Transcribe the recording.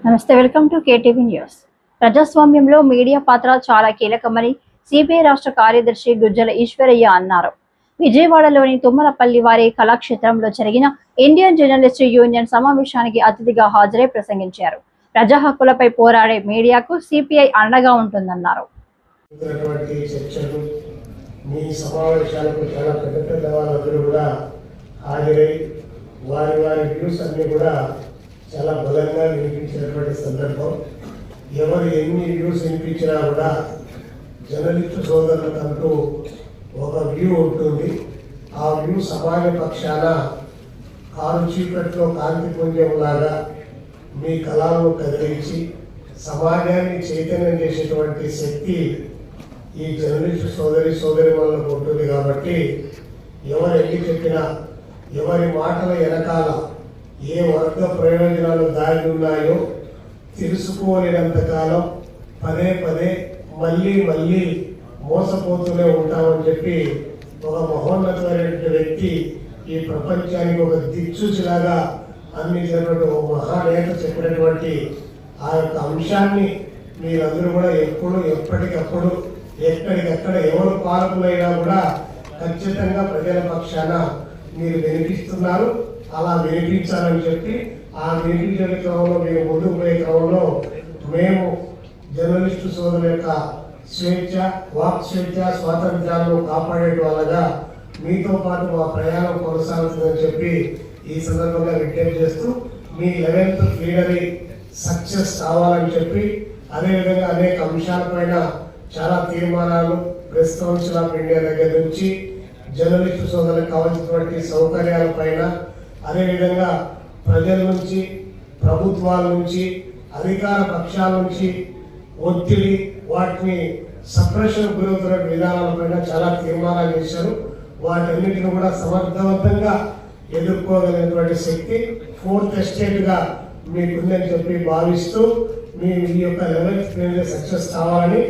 నమస్తే, welcome to KTV news. ప్రజాస్వామ్యంలో media పాత్ర చాలా కీలకమని సిపిఐ రాష్ట్ర కార్యదర్శి గుజ్జల ఈశ్వరయ్య అన్నారు. విజయవాడలోని తుమ్మలపల్లి వారి కళాక్షేత్రంలో జరిగిన ఇండియన్ జర్నలిస్ట్ యూనియన్ సమావేశానికి అతిథిగా హాజరై ప్రసంగించారు. ప్రజా హక్కులపై పోరాడే మీడియాకు సిపిఐ అండగా ఉంటుందన్నారు. చాలా బలంగా వినిపించినటువంటి సందర్భం. ఎవరు ఎన్ని వ్యూస్ వినిపించినా కూడా జర్నలిస్టు సోదరులకంటూ ఒక వ్యూ ఉంటుంది. ఆ వ్యూ సమాజ పక్షాన కారు చీకట్లో కాంతి పుంజంలాగా మీ కళలను కదిలించి సమాజాన్ని చైతన్యం చేసేటువంటి శక్తి ఈ జర్నలిస్టు సోదరి వల్ల ఉంటుంది. కాబట్టి ఎవరు ఎన్ని చెప్పినా, ఎవరి మాటల వెనకాల ఏ వర్గ ప్రయోజనాలు దాగి ఉన్నాయో తెలుసుకోలేనంతకాలం పదే పదే మళ్ళీ మోసపోతూనే ఉంటామని చెప్పి ఒక మహోన్నతమైనటువంటి వ్యక్తి, ఈ ప్రపంచానికి ఒక దిక్సూచిలాగా అందించినటువంటి ఒక మహానేత చెప్పినటువంటి ఆ యొక్క అంశాన్ని మీరందరూ కూడా ఎప్పుడు ఎప్పటికప్పుడు ఎక్కడికక్కడ ఎవరు పాలకులైనా కూడా ఖచ్చితంగా ప్రజల పక్షాన మీరు వినిపిస్తున్నారు. అలా వినిపించాలని చెప్పి ఆ వినిపించే క్రమంలో మేము ముందుకు పోయే క్రమంలో మేము జర్నలిస్టు సోదరుల యొక్క స్వేచ్ఛ, వాక్ స్వేచ్ఛ, స్వాతంత్ర్యాలను కాపాడే వాళ్ళగా మీతో పాటు మా ప్రయాణం కొనసాగుతుందని చెప్పి ఈ సందర్భంగా విజ్ఞప్తి చేస్తూ మీ 11th ప్లీనరీ సక్సెస్ కావాలని చెప్పి, అదేవిధంగా అనేక అంశాలపైన చాలా తీర్మానాలు ప్రెస్ కౌన్సిల్ ఆఫ్ ఇండియా దగ్గర నుంచి జర్నలిస్టు సోదరులకు కావాల్సినటువంటి సౌకర్యాల పైన, అదేవిధంగా ప్రజల నుంచి, ప్రభుత్వాల నుంచి, అధికార పక్షాల నుంచి ఒత్తిడి, వాటిని సప్రెషన్ గురవుతున్న విధానాలపైన చాలా తీర్మానాలు చేశారు. వాటన్నిటిని కూడా సమర్థవంతంగా ఎదుర్కోగలిగినటువంటి శక్తి 4th ఎస్టేట్గా మీకుందని చెప్పి భావిస్తూ మీ యొక్క 11th ప్లీనరీ సక్సెస్ కావాలని